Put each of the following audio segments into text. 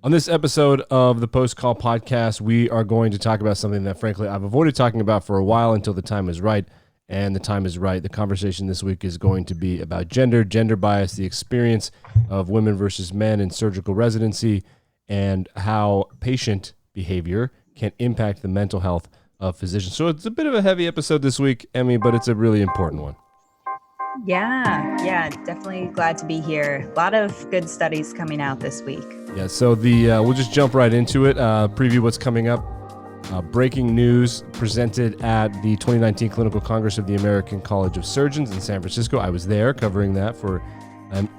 On this episode of the Post Call Podcast, we are going to talk about something that, frankly, I've avoided talking about for a while until the time is right. And the time is right. The conversation this week is going to be about gender bias, the experience of women versus men in surgical residency, and how patient behavior can impact the mental health of physicians. So it's a bit of a heavy episode this week, Emmy, but it's a really important one. Yeah, definitely glad to be here. A lot of good studies coming out this week. Yeah, so we'll just jump right into it. Preview what's coming up. Breaking news presented at the 2019 Clinical Congress of the American College of Surgeons in San Francisco. I was there covering that for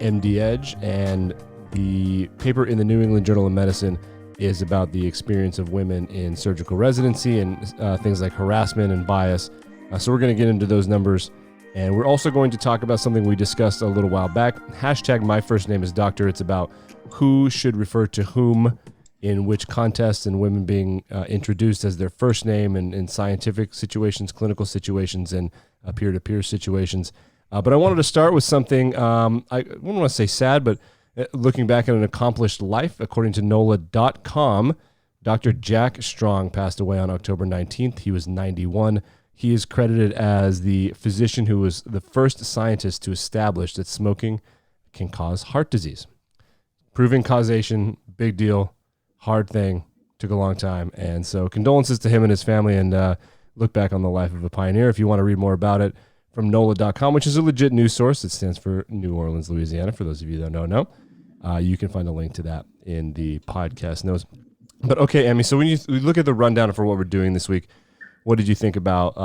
MDedge, and the paper in the New England Journal of Medicine is about the experience of women in surgical residency and things like harassment and bias. So we're going to get into those numbers. And we're also going to talk about something we discussed a little while back. Hashtag my first name is doctor. It's about who should refer to whom in which contests, and women being introduced as their first name in scientific situations, clinical situations, and peer-to-peer situations. But I wanted to start with something, I wouldn't want to say sad, but looking back at an accomplished life. According to NOLA.com, Dr. Jack Strong passed away on October 19th. He was 91. He is credited as the physician who was the first scientist to establish that smoking can cause heart disease. Proving causation, big deal, hard thing, took a long time. And so condolences to him and his family, and look back on the life of a pioneer. If you want to read more about it, from NOLA.com, which is a legit news source. It stands for New Orleans, Louisiana, for those of you that don't know. You can find a link to that in the podcast notes. But okay, Emmy, so when you look at the rundown for what we're doing this week, what did you think about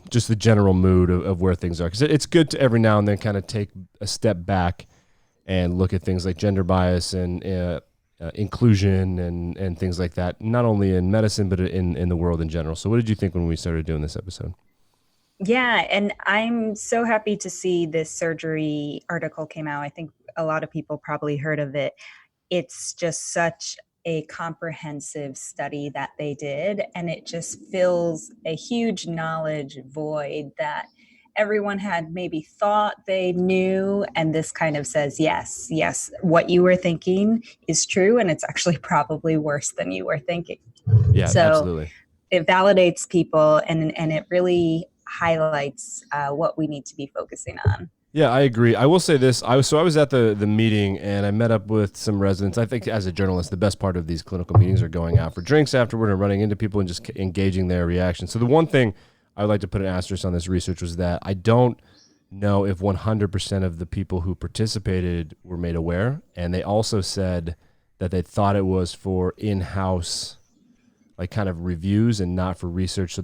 just the general mood of where things are? Because it's good to every now and then kind of take a step back and look at things like gender bias and inclusion and things like that, not only in medicine, but in the world in general. So what did you think when we started doing this episode? Yeah, and I'm so happy to see this surgery article came out. I think a lot of people probably heard of it. It's just such a comprehensive study that they did, and it just fills a huge knowledge void that everyone had maybe thought they knew, and this kind of says, yes, what you were thinking is true, and it's actually probably worse than you were thinking. Yeah, so absolutely. It validates people, and it really highlights what we need to be focusing on. Yeah, I agree. I will say this. I was at the meeting, and I met up with some residents. I think as a journalist, the best part of these clinical meetings are going out for drinks afterward and running into people and just engaging their reactions. So the one thing I would like to put an asterisk on this research was that I don't know if 100% of the people who participated were made aware. And they also said that they thought it was for in-house, like kind of reviews and not for research. So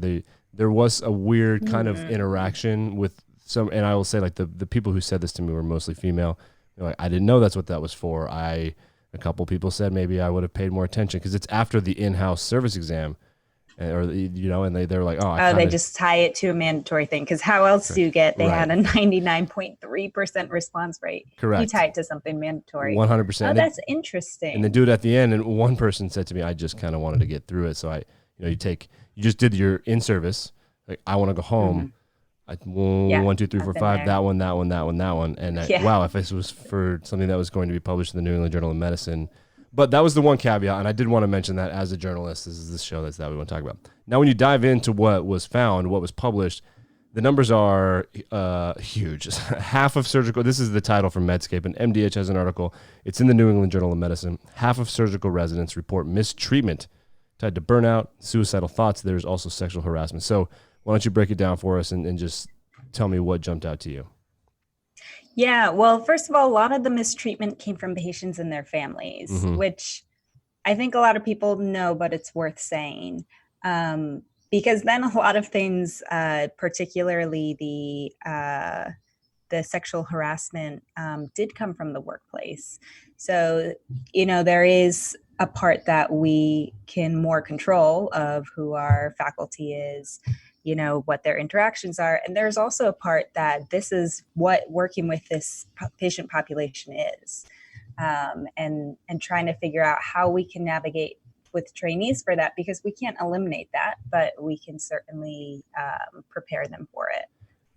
there was a weird kind of interaction with some, and I will say, like, the people who said this to me were mostly female. Like, I didn't know that's what that was for. A couple people said maybe I would have paid more attention because it's after the in-house service exam, and they're like, they just tie it to a mandatory thing, because how else do you get? They had a 99.3% response rate. Correct. You tie it to something mandatory. 100%. Oh, that's interesting. And they do it at the end. And one person said to me, I just kind of wanted to get through it. So you just did your in-service. Like, I want to go home. Mm-hmm. 1, 2, 3, 4, 5, that one. And wow, if this was for something that was going to be published in the New England Journal of Medicine. But that was the one caveat, and I did want to mention that as a journalist. This is the show that we want to talk about. Now, when you dive into what was found, what was published, the numbers are huge. Half of surgical, this is the title from Medscape, and MDedge has an article. It's in the New England Journal of Medicine. Half of surgical residents report mistreatment tied to burnout, suicidal thoughts. There's also sexual harassment. So why don't you break it down for us and just tell me what jumped out to you? Yeah, well, first of all, a lot of the mistreatment came from patients and their families, which I think a lot of people know, but it's worth saying. Because then a lot of things, particularly the sexual harassment, did come from the workplace. So, there is a part that we can more control of who our faculty is, what their interactions are. And there's also a part that this is what working with this patient population is, and trying to figure out how we can navigate with trainees for that, because we can't eliminate that, but we can certainly prepare them for it.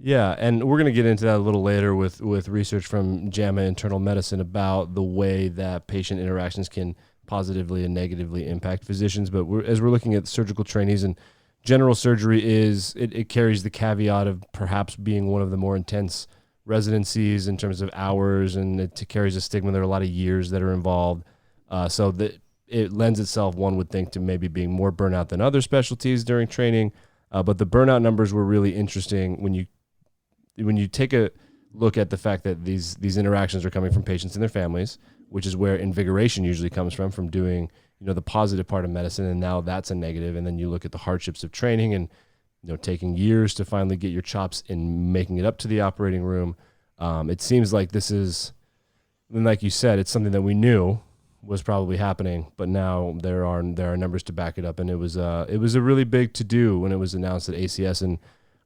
Yeah, and we're going to get into that a little later with research from JAMA Internal Medicine about the way that patient interactions can positively and negatively impact physicians. But as we're looking at surgical trainees, and general surgery it carries the caveat of perhaps being one of the more intense residencies in terms of hours, and it carries a stigma. There are a lot of years that are involved. So that it lends itself, one would think, to maybe being more burnout than other specialties during training. But the burnout numbers were really interesting when you take a look at the fact that these interactions are coming from patients and their families, which is where invigoration usually comes from doing, the positive part of medicine, and now that's a negative. And then you look at the hardships of training and, taking years to finally get your chops in making it up to the operating room. It seems like this is, and like you said, it's something that we knew was probably happening, but now there are numbers to back it up. And it was a really big to do when it was announced at ACS. And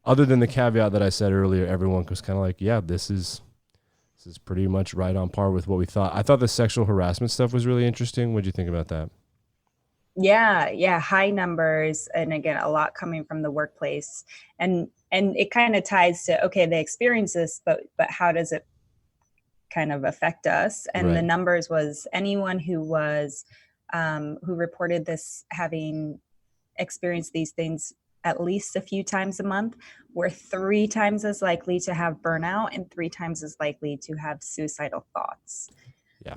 other than the caveat that I said earlier, everyone was kind of like, yeah, this is pretty much right on par with what we thought. I thought the sexual harassment stuff was really interesting. What do you think about that? Yeah, high numbers, and again, a lot coming from the workplace, and it kind of ties to, okay, they experience this, but how does it kind of affect us? And Right. The numbers was anyone who reported this having experienced these things at least a few times a month were 3 times as likely to have burnout and 3 times as likely to have suicidal thoughts. Yeah.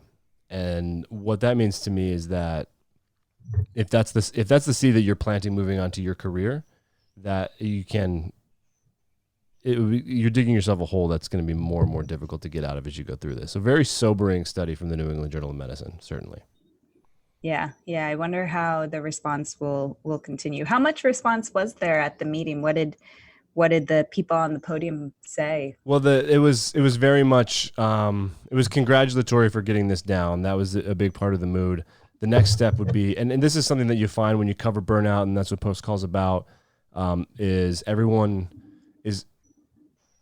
And what that means to me is that if that's the seed that you're planting moving on to your career, that you're digging yourself a hole that's going to be more and more difficult to get out of as you go through this. A very sobering study from the New England Journal of Medicine, certainly. Yeah. I wonder how the response will continue. How much response was there at the meeting? What did the people on the podium say? Well, it was very much it was congratulatory for getting this down. That was a big part of the mood. The next step would be, and this is something that you find when you cover burnout, and that's what Post Call's about, is everyone is,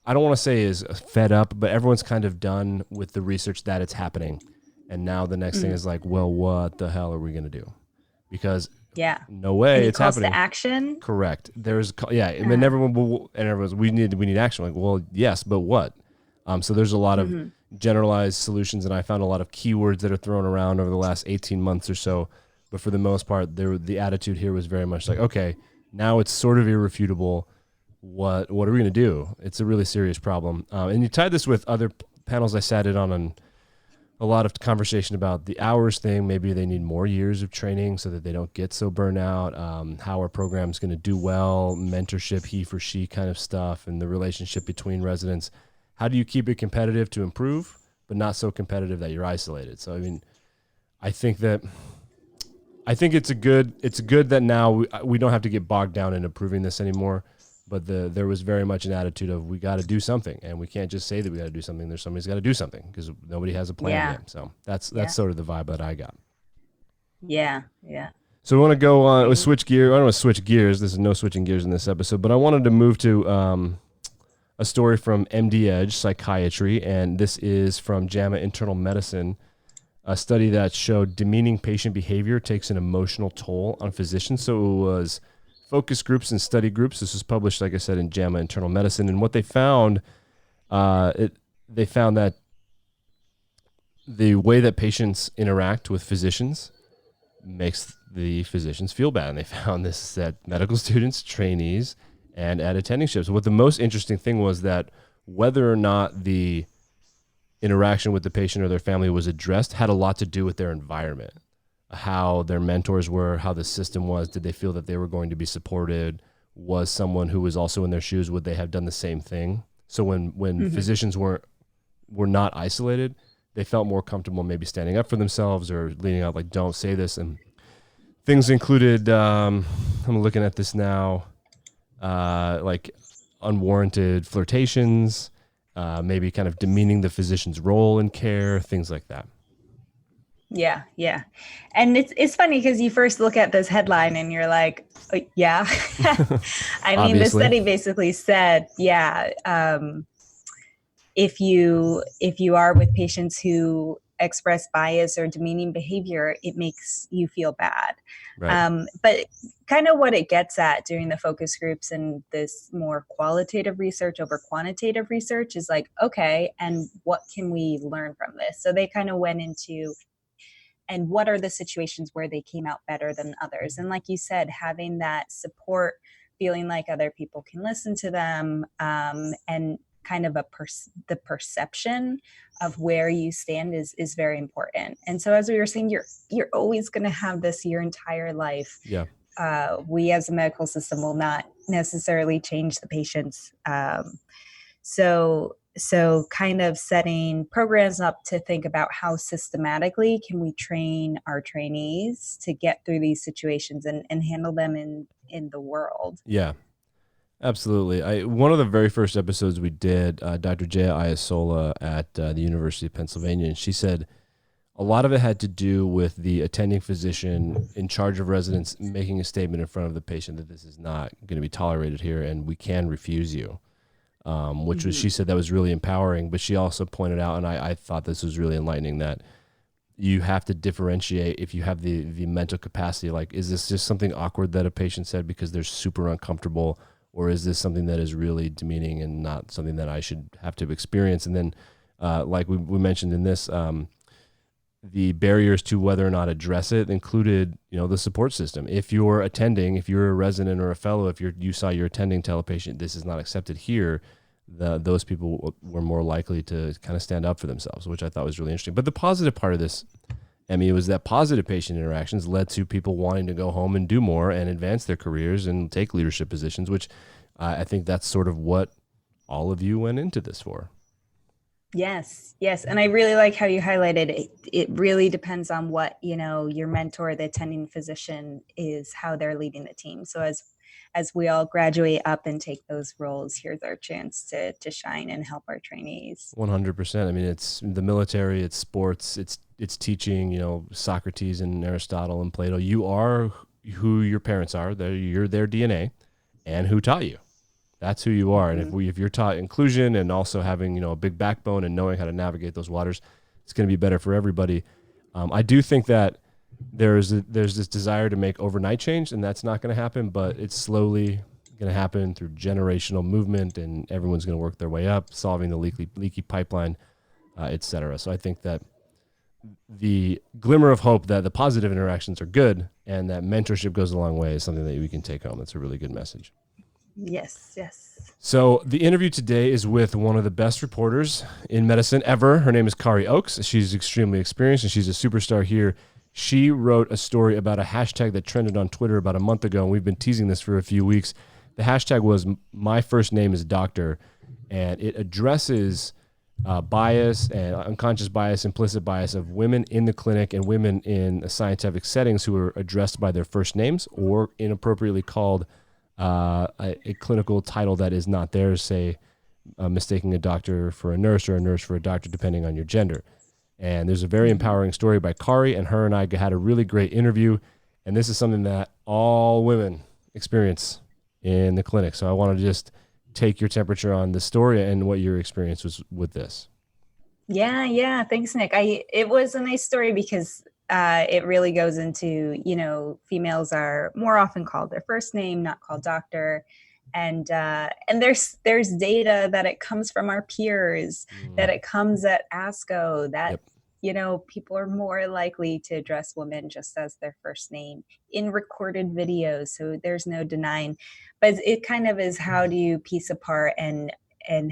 I don't want to say is fed up, but everyone's kind of done with the research that it's happening. And now the next thing is like, well, what the hell are we going to do? Because no way, any it's calls happening. To action? Correct. There's, and everyone's, we need action. Like, well, yes, but what? So there's a lot of generalized solutions, and I found a lot of keywords that are thrown around over the last 18 months or so. But for the most part, the attitude here was very much like, okay, now it's sort of irrefutable. What are we going to do? It's a really serious problem. And you tied this with other panels I sat in on a lot of conversation about the hours thing. Maybe they need more years of training so that they don't get so burnout. How our program's going to do well, mentorship, he for she kind of stuff, and the relationship between residents. How do you keep it competitive to improve, but not so competitive that you're isolated? So, I mean, I think it's good that now we don't have to get bogged down in improving this anymore. But there was very much an attitude of, we got to do something, and we can't just say that we got to do something. Somebody's got to do something, because nobody has a plan yet. So that's sort of the vibe that I got. Yeah. So we want to go switch gear. I don't want to switch gears. This is no switching gears in this episode, but I wanted to move to a story from MDedge Psychiatry, and this is from JAMA Internal Medicine, a study that showed demeaning patient behavior takes an emotional toll on physicians. So it was focus groups and study groups. This was published, like I said, in JAMA Internal Medicine. And what they found, they found that the way that patients interact with physicians makes the physicians feel bad. And they found this at medical students, trainees, and at attending shifts. What the most interesting thing was that whether or not the interaction with the patient or their family was addressed had a lot to do with their environment. How their mentors were, how the system was. Did they feel that they were going to be supported? Was someone who was also in their shoes, would they have done the same thing? So when physicians were not isolated, they felt more comfortable maybe standing up for themselves or leaning out like, don't say this. And things included, I'm looking at this now, like unwarranted flirtations, maybe kind of demeaning the physician's role in care, things like that. Yeah. And it's funny because you first look at this headline and you're like, yeah. I mean, the study basically said, if you are with patients who express bias or demeaning behavior, it makes you feel bad. Right. But kind of what it gets at during the focus groups and this more qualitative research over quantitative research is like, okay, and what can we learn from this? So they kind of went into and what are the situations where they came out better than others. And like you said, having that support, feeling like other people can listen to them, and kind of the perception of where you stand is very important. And so, as we were saying, you're always going to have this your entire life. Yeah. We as a medical system will not necessarily change the patients. So kind of setting programs up to think about how systematically can we train our trainees to get through these situations and handle them in the world. Yeah, absolutely. One of the very first episodes we did, Dr. Jaya Ayasola at the University of Pennsylvania, and she said a lot of it had to do with the attending physician in charge of residents making a statement in front of the patient that this is not going to be tolerated here and we can refuse you. Which was, she said that was really empowering, but she also pointed out, and I thought this was really enlightening, that you have to differentiate if you have the mental capacity. Like, is this just something awkward that a patient said because they're super uncomfortable, or is this something that is really demeaning and not something that I should have to experience? And then, like we mentioned in this, the barriers to whether or not address it included, the support system. If you're attending, if you're a resident or a fellow, if you saw your attending tell a patient this is not accepted here, those people were more likely to kind of stand up for themselves, which I thought was really interesting. But the positive part of this, Emmy, was that positive patient interactions led to people wanting to go home and do more and advance their careers and take leadership positions, which I think that's sort of what all of you went into this for. Yes. And I really like how you highlighted it. It really depends on what, your mentor, the attending physician, is, how they're leading the team. So as we all graduate up and take those roles, here's our chance to shine and help our trainees. 100%. I mean, it's the military, it's sports, it's teaching, Socrates and Aristotle and Plato. You are who your parents are. You're their DNA, and who taught you. That's who you are. And if you're taught inclusion and also having, a big backbone and knowing how to navigate those waters, it's going to be better for everybody. I do think that there's this desire to make overnight change, and that's not going to happen, but it's slowly going to happen through generational movement, and everyone's going to work their way up, solving the leaky pipeline, et cetera. So I think that the glimmer of hope that the positive interactions are good and that mentorship goes a long way is something that we can take home. That's a really good message. Yes. So the interview today is with one of the best reporters in medicine ever. Her name is Kari Oakes. She's extremely experienced, and she's a superstar here. She wrote a story about a hashtag that trended on Twitter about a month ago, and we've been teasing this for a few weeks. The hashtag was "My First Name is Doctor," and it addresses bias and unconscious bias, implicit bias of women in the clinic and women in scientific settings who are addressed by their first names or inappropriately called a clinical title that is not theirs, say mistaking a doctor for a nurse or a nurse for a doctor, depending on your gender. And there's a very empowering story by Kari, and her and I had a really great interview. And this is something that all women experience in the clinic. So I want to just take your temperature on the story and what your experience was with this. Yeah. Thanks, Nick. It was a nice story because it really goes into, females are more often called their first name, not called doctor. And there's data that it comes from our peers, that it comes at ASCO, that, people are more likely to address women just as their first name in recorded videos. So there's no denying, but it kind of is, how do you piece apart and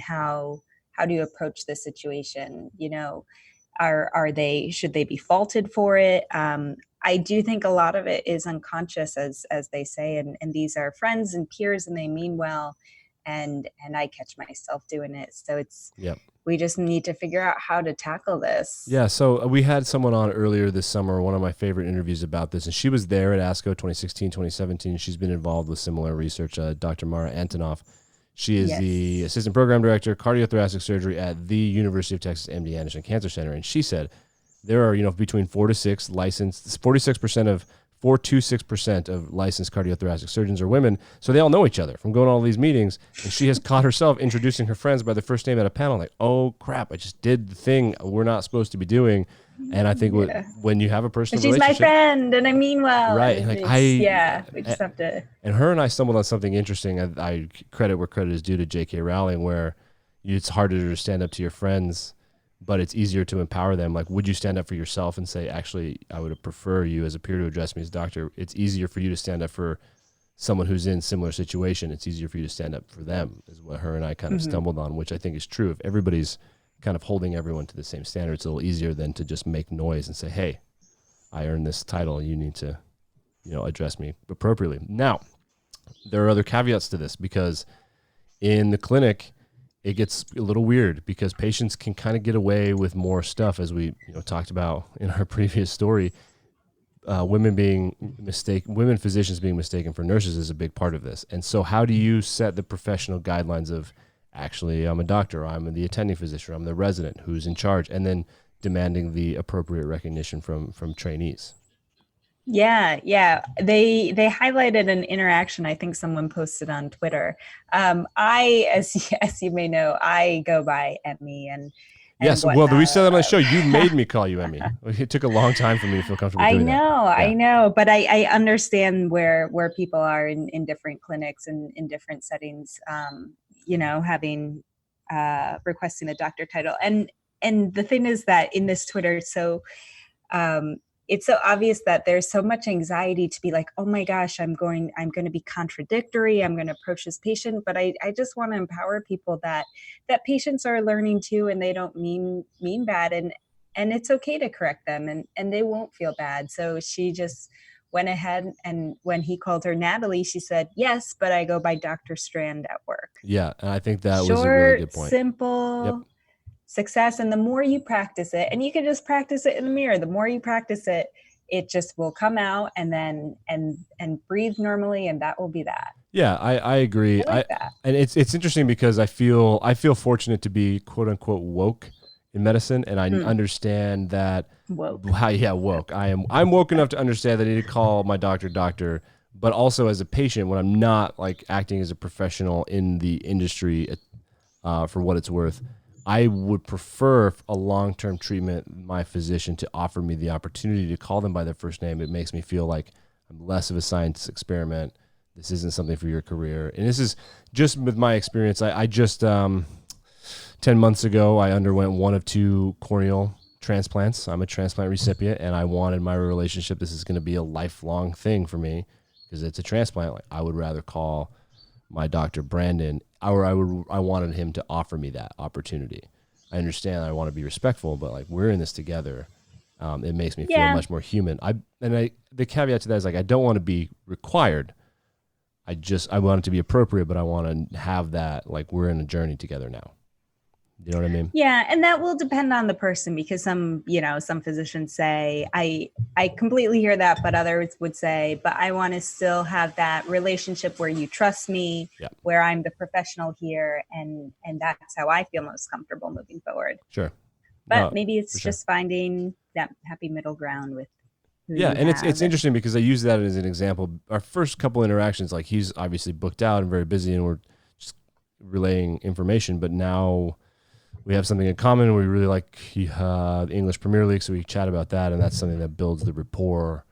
how do you approach the situation? Should they be faulted for it? I do think a lot of it is unconscious, as they say, and these are friends and peers and they mean well, and I catch myself doing it. So we just need to figure out how to tackle this. Yeah. So we had someone on earlier this summer, one of my favorite interviews about this, and she was there at ASCO 2016, 2017. She's been involved with similar research, Dr. Mara Antonoff. She is the assistant program director, cardiothoracic surgery at the University of Texas MD Anderson Cancer Center. And she said there are, between 4 to 6 licensed, 4 to 6% of licensed cardiothoracic surgeons are women. So they all know each other from going to all these meetings. And she has caught herself introducing her friends by their first name at a panel, like, oh crap, I just did the thing we're not supposed to be doing. And I think when you have a personal relationship, she's my friend and I mean well. Right. We just have to. And her and I stumbled on something interesting. I credit where credit is due to J.K. Rowling, where it's harder to stand up to your friends but it's easier to empower them. Like, would you stand up for yourself and say, actually, I would prefer you as a peer to address me as doctor? It's easier for you to stand up for someone who's in similar situation. It's easier for you to stand up for them, is what her and I kind of stumbled on, which I think is true. If everybody's kind of holding everyone to the same standard, it's a little easier than to just make noise and say, hey, I earned this title. You need to, address me appropriately. Now, there are other caveats to this, because in the clinic, it gets a little weird because patients can kind of get away with more stuff, as we talked about in our previous story. Women physicians being mistaken for nurses is a big part of this. And so how do you set the professional guidelines of, actually, I'm a doctor, I'm the attending physician, I'm the resident who's in charge, and then demanding the appropriate recognition from trainees? Yeah. They highlighted an interaction I think someone posted on Twitter. As you may know, I go by Emmy and yes. Well, we said that on the show. You made me call you Emmy. It took a long time for me to feel comfortable doing that. I know, but I understand where people are in different clinics and in different settings. Having requesting a doctor title, and the thing is that in this Twitter, so it's so obvious that there's so much anxiety to be like, oh my gosh, I'm going to be contradictory. I'm going to approach this patient, but I just want to empower people that patients are learning too, and they don't mean bad, and it's okay to correct them, and they won't feel bad. So she just went ahead, and when he called her Natalie, she said, yes, but I go by Dr. Strand at work. Yeah, and I think that was a really good point. Simple. Yep. Success. And the more you practice it, and you can just practice it in the mirror, the more you practice it, it just will come out, and then and breathe normally, and that will be that. Yeah, I agree. I like that. And it's interesting because I feel fortunate to be quote unquote woke in medicine, and I understand that woke. Woke. I'm woke enough to understand that I need to call my doctor, but also as a patient, when I'm not like acting as a professional in the industry, for what it's worth, I would prefer a long-term treatment, my physician, to offer me the opportunity to call them by their first name. It makes me feel like I'm less of a science experiment. This isn't something for your career. And this is just with my experience. I just, 10 months ago, I underwent one of 2 corneal transplants. I'm a transplant recipient, and I wanted my relationship. This is going to be a lifelong thing for me because it's a transplant. Like, I would rather call my doctor Brandon, or I wanted him to offer me that opportunity. I understand I want to be respectful, but like, we're in this together. It makes me feel much more human. The caveat to that is like, I don't want to be required. I want it to be appropriate, but I want to have that, like, we're in a journey together now. You know what I mean? Yeah. And that will depend on the person, because some physicians say, I completely hear that, but others would say, but I want to still have that relationship where you trust me, where I'm the professional here. And that's how I feel most comfortable moving forward. Sure. But maybe it's just finding that happy middle ground with who Yeah. you And have. it's interesting because I use that as an example. Our first couple interactions, like, he's obviously booked out and very busy, and we're just relaying information, but now we have something in common. We really like the English Premier League, so we chat about that, and that's something that builds the rapport.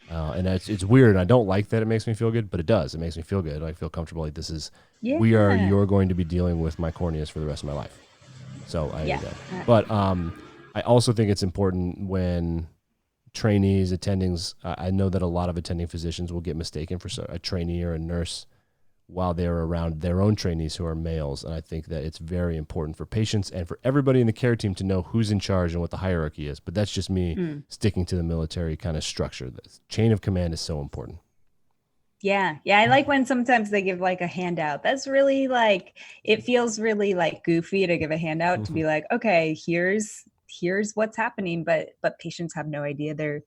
And it's weird, and I don't like that it makes me feel good, but it does. It makes me feel good. I feel comfortable. Like, you're going to be dealing with my corneas for the rest of my life. So I do that. But I also think it's important when trainees, attendings, I know that a lot of attending physicians will get mistaken for a trainee or a nurse while they're around their own trainees who are males. And I think that it's very important for patients and for everybody in the care team to know who's in charge and what the hierarchy is. But that's just me sticking to the military kind of structure. The chain of command is so important. Yeah. I like when sometimes they give like a handout. That's really like, it feels really like goofy to give a handout to be like, okay, here's what's happening. But patients have no idea. There are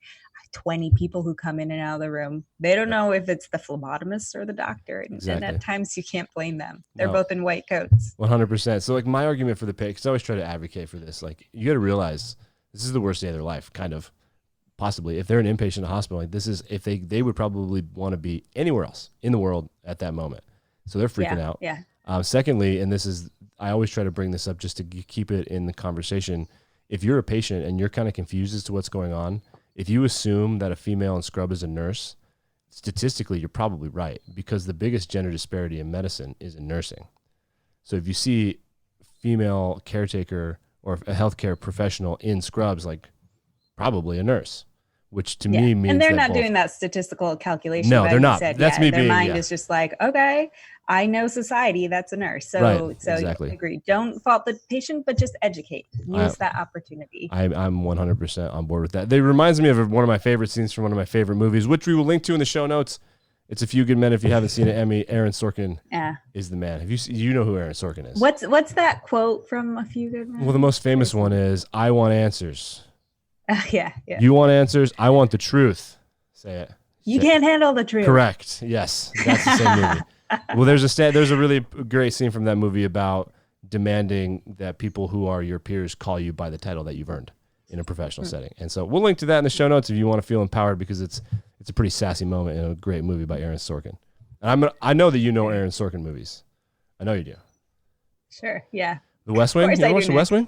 20 people who come in and out of the room. They don't know if it's the phlebotomist or the doctor. And at times you can't blame them. They're both in white coats. 100%. So like, my argument for the patient, because I always try to advocate for this, like, you got to realize this is the worst day of their life, kind of, possibly. If they're an inpatient in a hospital, like, this is, if they would probably want to be anywhere else in the world at that moment. So they're freaking out. Yeah. Secondly, and I always try to bring this up just to keep it in the conversation. If you're a patient and you're kind of confused as to what's going on, if you assume that a female in scrub is a nurse, statistically, you're probably right, because the biggest gender disparity in medicine is in nursing. So if you see female caretaker or a healthcare professional in scrubs, like probably a nurse, which to me means and they're that not doing that statistical calculation. No, they're not. That's me their being, mind is just like, okay, I know society, that's a nurse. So, Right, so exactly. agree. Don't fault the patient, but just educate. Use that opportunity. I'm 100% on board with that. It reminds me of one of my favorite scenes from one of my favorite movies, which we will link to in the show notes. It's A Few Good Men. If you haven't seen it, Emmy, Aaron Sorkin is the man. Have you know who Aaron Sorkin is? What's that quote from A Few Good Men? Well, the most famous one is, I want answers. Yeah. You want answers? I want the truth. Say it. You can't handle the truth. Correct. Yes, that's the same movie. Well, there's a really great scene from that movie about demanding that people who are your peers call you by the title that you've earned in a professional setting. And so we'll link to that in the show notes if you want to feel empowered, because it's a pretty sassy moment in a great movie by Aaron Sorkin. And I know that you know Aaron Sorkin movies. I know you do. Sure. Yeah. The West Wing? You ever watch The West Wing?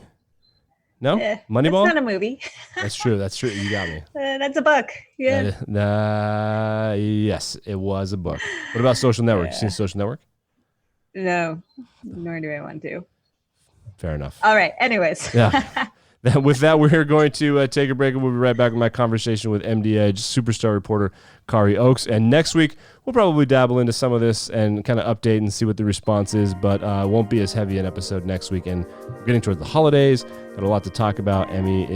No? Moneyball? That's not a movie. That's true. You got me. That's a book. Yeah. Yes, it was a book. What about Social Network? You seen Social Network? No, nor do I want to. Fair enough. All right. Anyways. Yeah. With that, we're going to take a break, and we'll be right back with my conversation with MDedge superstar reporter Kari Oakes. And next week, we'll probably dabble into some of this and kind of update and see what the response is, but it won't be as heavy an episode next week. And we're getting towards the holidays. Got a lot to talk about. Emmy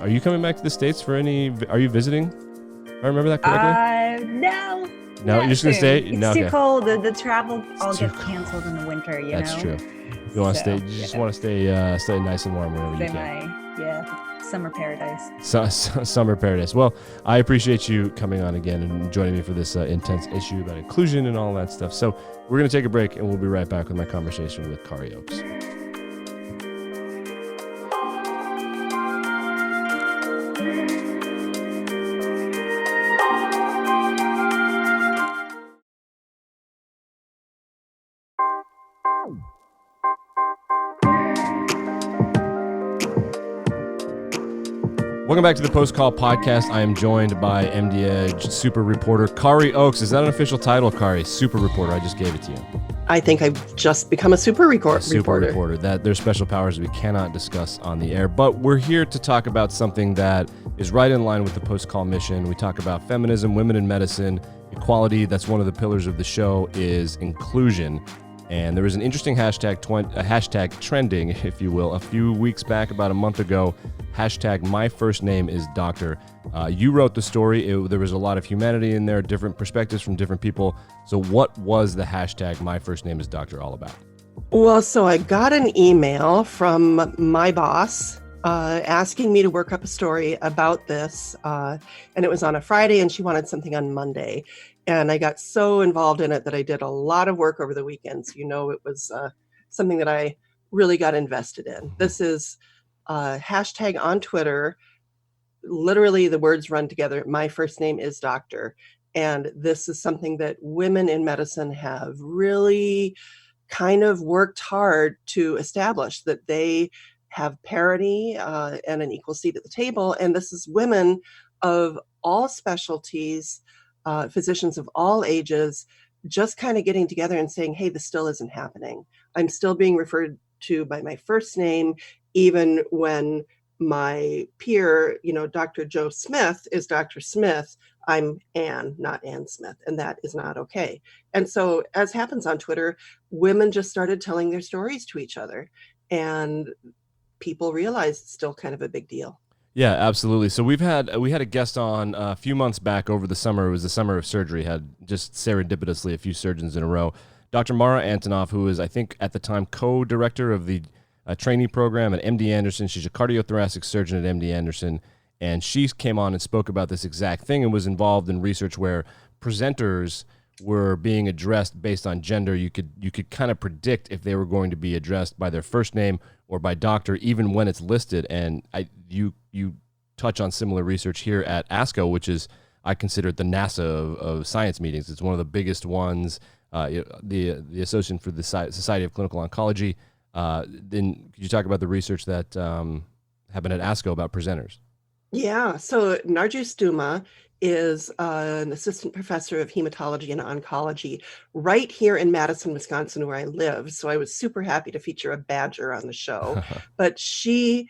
are you coming back to the States are you visiting? If I remember that correctly? No. No, you're just going to stay? It's too cold. The travel all gets canceled in the winter, That's true. You want to stay? You just want to stay nice and warm wherever you can. Summer paradise. Summer paradise. Well, I appreciate you coming on again and joining me for this intense issue about inclusion and all that stuff. So we're going to take a break, and we'll be right back with my conversation with Kari Oakes. Welcome back to the Post Call Podcast. I am joined by MDedge super reporter Kari Oakes. Is that an official title, Kari? Super reporter. I just gave it to you. I think I've just become a super reporter. Super reporter. That there's special powers we cannot discuss on the air, but we're here to talk about something that is right in line with the Post Call mission. We talk about feminism, women in medicine, equality. That's one of the pillars of the show, is inclusion. And there was an interesting hashtag trending, if you will, a few weeks back, about a month ago. Hashtag my first name is doctor. You wrote the story. There was a lot of humanity in there, different perspectives from different people. So what was the hashtag my first name is doctor all about? Well, so I got an email from my boss asking me to work up a story about this. And it was on a Friday, and she wanted something on Monday. And I got so involved in it that I did a lot of work over the weekends. It was something that I really got invested in. This is hashtag on Twitter. Literally, the words run together. My first name is doctor. And this is something that women in medicine have really kind of worked hard to establish, that they have parity and an equal seat at the table. And this is women of all specialties, physicians of all ages, just kind of getting together and saying, hey, this still isn't happening. I'm still being referred to by my first name, even when my peer, Dr. Joe Smith is Dr. Smith. I'm Ann, not Ann Smith, and that is not okay. And so, as happens on Twitter, women just started telling their stories to each other, and people realized it's still kind of a big deal. Yeah, absolutely. So we had a guest on a few months back over the summer. It was the summer of surgery. Had just serendipitously a few surgeons in a row. Dr. Mara Antonoff, who was, I think, at the time co-director of the trainee program at MD Anderson. She's a cardiothoracic surgeon at MD Anderson, and she came on and spoke about this exact thing and was involved in research where presenters were being addressed based on gender. You could kind of predict if they were going to be addressed by their first name or by doctor, even when it's listed. And you touch on similar research here at ASCO, which is, I consider it the NASA of science meetings. It's one of the biggest ones. The Association for the Society of Clinical Oncology. Then could you talk about the research that happened at ASCO about presenters? Yeah, so Narju Stuma is an assistant professor of hematology and oncology right here in Madison, Wisconsin, where I live. So I was super happy to feature a Badger on the show. But she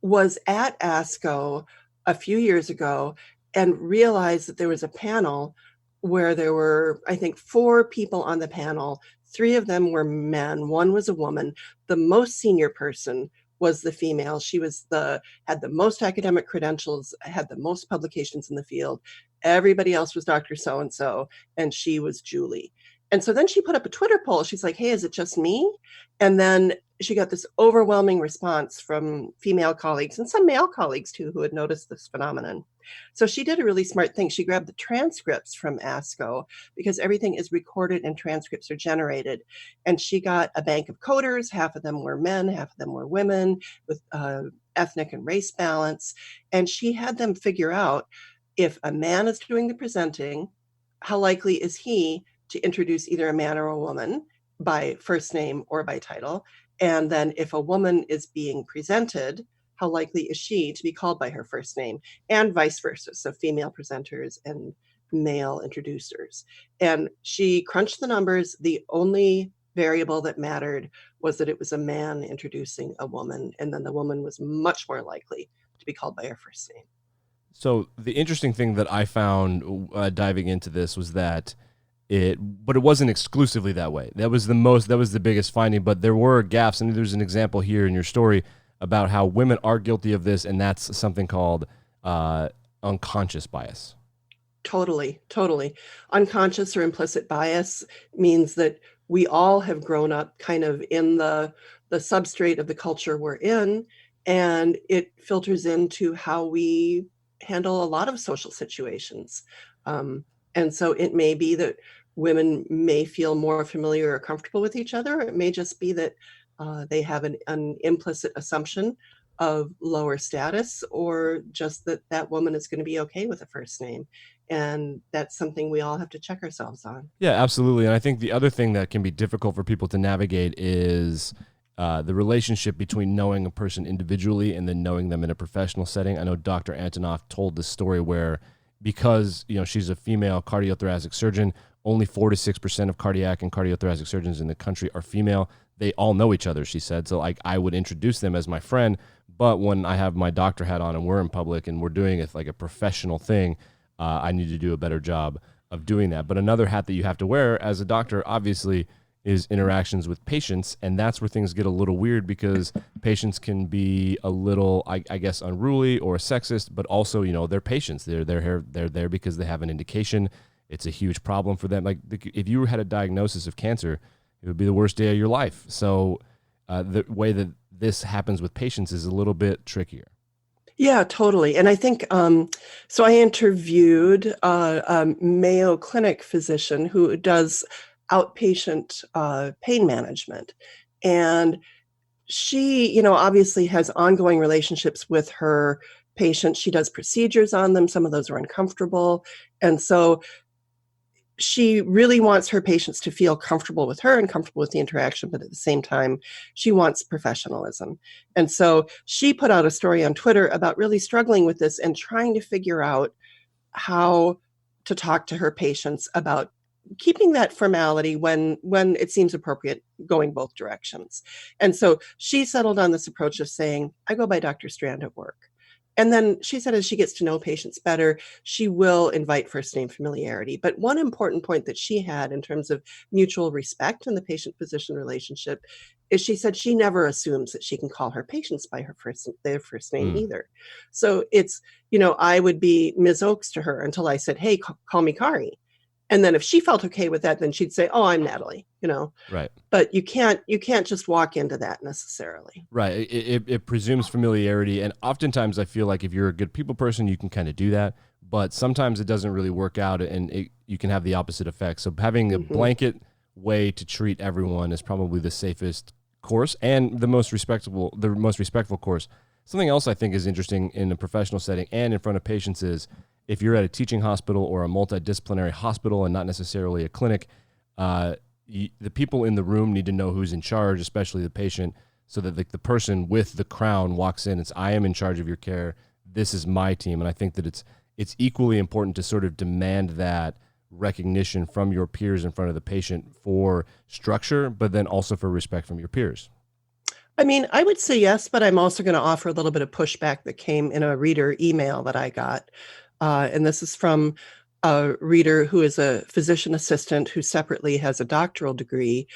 was at ASCO a few years ago and realized that there was a panel where there were, I think, 4 people on the panel. 3 of them were men, 1 was a woman. The most senior person was the female. She had the most academic credentials, had the most publications in the field. Everybody else was Dr. So-and-so, and she was Julie. And so then she put up a Twitter poll. She's like, hey, is it just me? And then she got this overwhelming response from female colleagues and some male colleagues too, who had noticed this phenomenon. So she did a really smart thing. She grabbed the transcripts from ASCO because everything is recorded and transcripts are generated. And she got a bank of coders. Half of them were men, half of them were women, with ethnic and race balance. And she had them figure out, if a man is doing the presenting, how likely is he to introduce either a man or a woman by first name or by title? And then if a woman is being presented, how likely is she to be called by her first name, and vice versa? So female presenters and male introducers. And she crunched the numbers. The only variable that mattered was that it was a man introducing a woman, and then the woman was much more likely to be called by her first name. So the interesting thing that I found diving into this was that it wasn't exclusively that way. That was the biggest finding, but there were gaps. And there's an example here in your story about how women are guilty of this, and that's something called unconscious bias. Totally. Unconscious or implicit bias means that we all have grown up kind of in the substrate of the culture we're in, and it filters into how we handle a lot of social situations. And so it may be that women may feel more familiar or comfortable with each other. It may just be that they have an implicit assumption of lower status, or just that woman is going to be okay with a first name. And that's something we all have to check ourselves on. Yeah, absolutely. And I think the other thing that can be difficult for people to navigate is the relationship between knowing a person individually and then knowing them in a professional setting. I know Dr. Antonoff told this story where, because she's a female cardiothoracic surgeon, only 4 to 6% of cardiac and cardiothoracic surgeons in the country are female. They all know each other, she said. So I would introduce them as my friend, but when I have my doctor hat on and we're in public and we're doing it like a professional thing, I need to do a better job of doing that. But another hat that you have to wear as a doctor, obviously, is interactions with patients, and that's where things get a little weird, because patients can be a little, I guess, unruly or sexist, but also, they're patients. They're there because they have an indication. It's a huge problem for them. Like, if you had a diagnosis of cancer, it would be the worst day of your life. So the way that this happens with patients is a little bit trickier. Yeah, totally. And I think, so I interviewed a Mayo Clinic physician who does outpatient pain management. And she, obviously has ongoing relationships with her patients. She does procedures on them. Some of those are uncomfortable. And so she really wants her patients to feel comfortable with her and comfortable with the interaction, but at the same time, she wants professionalism. And so she put out a story on Twitter about really struggling with this and trying to figure out how to talk to her patients about keeping that formality when it seems appropriate, going both directions. And so she settled on this approach of saying, I go by Dr. Strand at work. And then she said, as she gets to know patients better, she will invite first name familiarity. But one important point that she had in terms of mutual respect in the patient-physician relationship is she said she never assumes that she can call her patients by their first name either. So it's, I would be Ms. Oakes to her until I said, hey, call me Kari. And then if she felt okay with that, then she'd say, oh, I'm Natalie, Right. But you can't just walk into that necessarily. Right. It presumes familiarity. And oftentimes I feel like if you're a good people person, you can kind of do that. But sometimes it doesn't really work out, and you can have the opposite effect. So having a blanket way to treat everyone is probably the safest course and the most respectful course. Something else I think is interesting in a professional setting and in front of patients is, if you're at a teaching hospital or a multidisciplinary hospital and not necessarily a clinic, the people in the room need to know who's in charge, especially the patient, so that the person with the crown walks in and says, I am in charge of your care. This is my team. And I think that it's equally important to sort of demand that recognition from your peers in front of the patient for structure, but then also for respect from your peers. I mean, I would say yes, but I'm also going to offer a little bit of pushback that came in a reader email that I got. And this is from a reader who is a physician assistant who separately has a doctoral degree,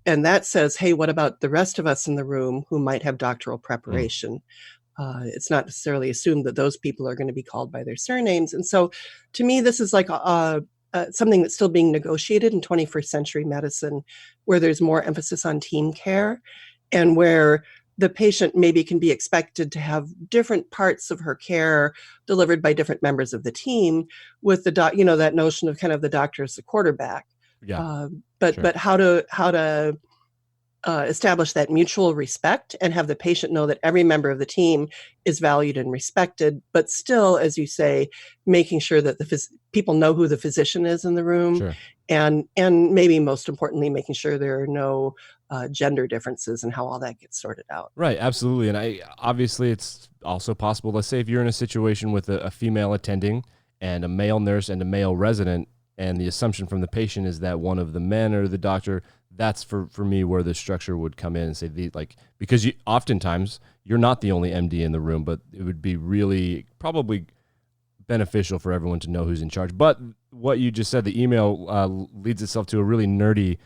and that says, hey, what about the rest of us in the room who might have doctoral preparation? It's not necessarily assumed that those people are going to be called by their surnames. And so to me, this is like something that's still being negotiated in 21st century medicine, where there's more emphasis on team care and where the patient maybe can be expected to have different parts of her care delivered by different members of the team, with that notion of kind of the doctor as the quarterback. Yeah. But how to establish that mutual respect and have the patient know that every member of the team is valued and respected, but still, as you say, making sure that people know who the physician is in the room. Sure. And maybe most importantly, making sure there are no gender differences and how all that gets sorted out. Right, absolutely. And obviously it's also possible, let's say if you're in a situation with a female attending and a male nurse and a male resident, and the assumption from the patient is that one of the men or the doctor, that's for me where the structure would come in and say, because oftentimes you're not the only MD in the room, but it would be really probably beneficial for everyone to know who's in charge. But what you just said, the email leads itself to a really nerdy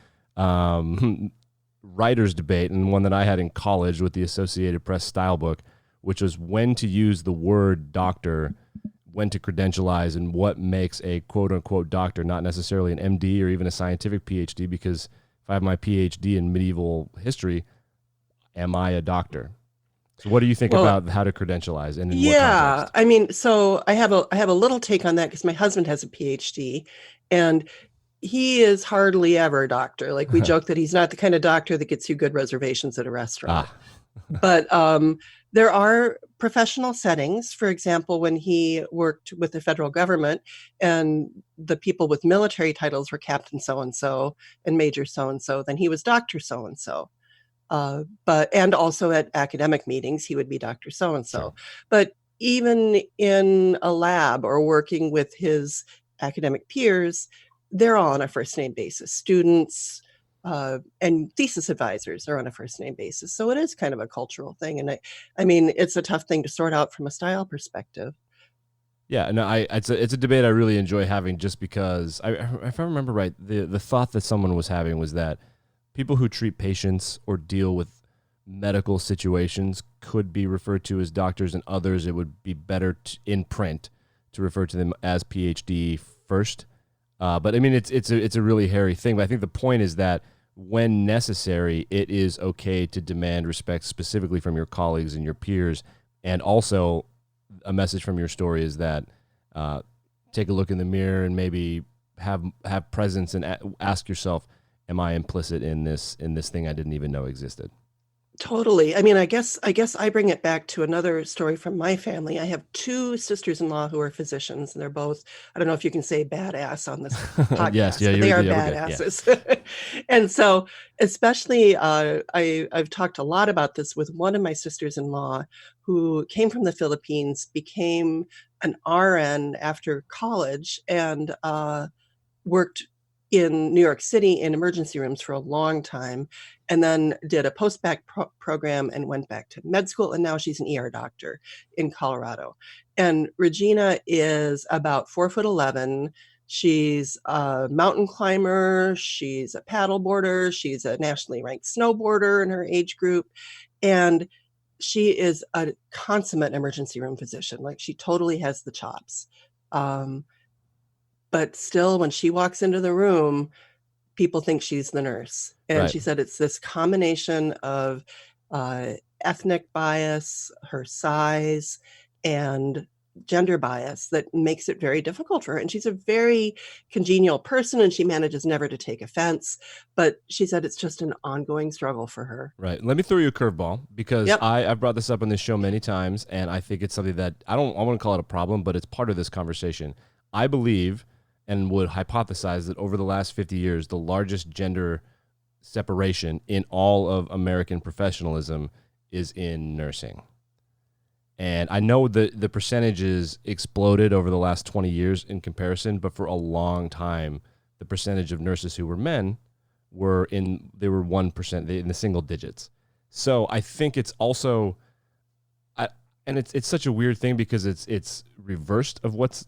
writer's debate, and one that I had in college with the Associated Press style book, which was when to use the word doctor, when to credentialize, and what makes a quote-unquote doctor, not necessarily an MD or even a scientific PhD, because if I have my PhD in medieval history, am I a doctor? So what do you think about how to credentialize, and in what context? I mean, so I have a little take on that because my husband has a PhD, and he is hardly ever a doctor. Like, we joke that he's not the kind of doctor that gets you good reservations at a restaurant. But there are professional settings. For example, when he worked with the federal government and the people with military titles were Captain so-and-so and Major so-and-so, then he was Dr. so-and-so. And also at academic meetings, he would be Dr. so-and-so. Sure. But even in a lab or working with his academic peers, they're all on a first name basis. Students and thesis advisors are on a first name basis. So it is kind of a cultural thing. And I mean, it's a tough thing to sort out from a style perspective. Yeah, no, it's a debate I really enjoy having, just because if I remember right, the thought that someone was having was that people who treat patients or deal with medical situations could be referred to as doctors, and others it would be better in print to refer to them as PhD first. But I mean, it's a really hairy thing. But I think the point is that when necessary, it is okay to demand respect specifically from your colleagues and your peers. And also, a message from your story is that take a look in the mirror and maybe have presence and ask yourself, am I implicit in this thing I didn't even know existed? Totally. I mean, I guess I bring it back to another story from my family. I have two sisters-in-law who are physicians, and they're both, I don't know if you can say badass on this podcast, yes, but they are badasses. Yeah. And so, especially, I've talked a lot about this with one of my sisters-in-law who came from the Philippines, became an RN after college, and worked in New York City in emergency rooms for a long time, and then did a post-bac program and went back to med school. And now she's an ER doctor in Colorado. And Regina is about 4'11". She's a mountain climber. She's a paddleboarder. She's a nationally ranked snowboarder in her age group. And she is a consummate emergency room physician. Like, she totally has the chops. But still, when she walks into the room, people think she's the nurse. And right. She said it's this combination of ethnic bias, her size, and gender bias that makes it very difficult for her. And she's a very congenial person, and she manages never to take offense. But she said it's just an ongoing struggle for her. Right. Let me throw you a curveball, because I've brought this up on this show many times, and I think it's something that I want to call it a problem, but it's part of this conversation. I believe and would hypothesize that over the last 50 years, the largest gender separation in all of American professionalism is in nursing. And I know the percentages exploded over the last 20 years in comparison, but for a long time, the percentage of nurses who were men they were 1%, in the single digits. So I think it's also, and it's such a weird thing because it's reversed of what's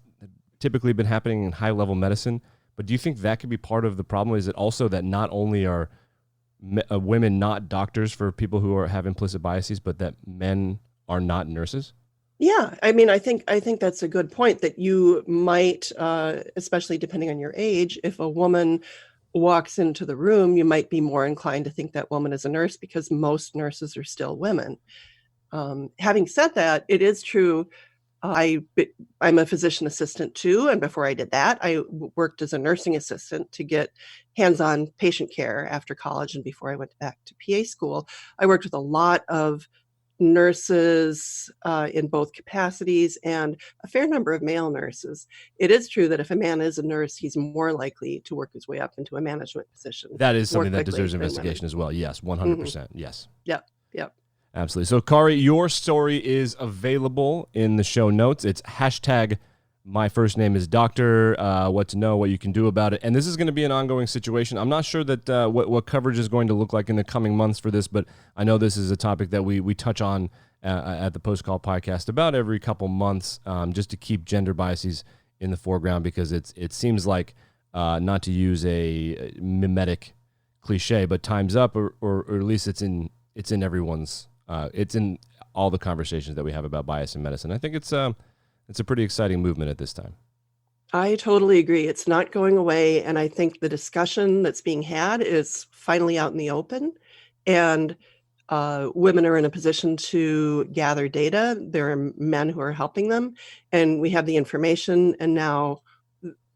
typically been happening in high level medicine. But do you think that could be part of the problem? Is it also that not only are women not doctors for people who have implicit biases, but that men are not nurses? Yeah, I mean, I think that's a good point, that you might, especially depending on your age, if a woman walks into the room, you might be more inclined to think that woman is a nurse because most nurses are still women. Having said that, it is true. I'm a physician assistant too, and before I did that, I worked as a nursing assistant to get hands-on patient care after college, and before I went back to PA school, I worked with a lot of nurses in both capacities and a fair number of male nurses. It is true that if a man is a nurse, he's more likely to work his way up into a management position. That is something that deserves investigation as well. Yes, 100%. Yes. Yep. Absolutely. So, Kari, your story is available in the show notes. It's hashtag my first name is doctor, what to know, what you can do about it. And this is going to be an ongoing situation. I'm not sure that what coverage is going to look like in the coming months for this, but I know this is a topic that we touch on at the Post Call podcast about every couple months, just to keep gender biases in the foreground, because it seems like, not to use a mimetic cliche, but time's up, or at least it's in everyone's, it's in all the conversations that we have about bias in medicine. I think it's a pretty exciting movement at this time. I totally agree. It's not going away. And I think the discussion that's being had is finally out in the open. And women are in a position to gather data. There are men who are helping them. And we have the information. And now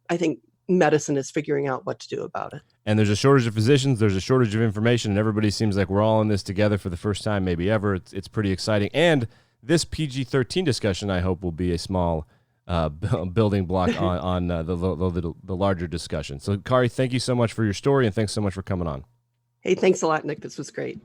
I think medicine is figuring out what to do about it. And there's a shortage of physicians. There's a shortage of information. And everybody seems like we're all in this together for the first time, maybe ever. It's pretty exciting. And this PG-13 discussion, I hope, will be a small building block on the larger discussion. So, Kari, thank you so much for your story, and thanks so much for coming on. Hey, thanks a lot, Nick. This was great.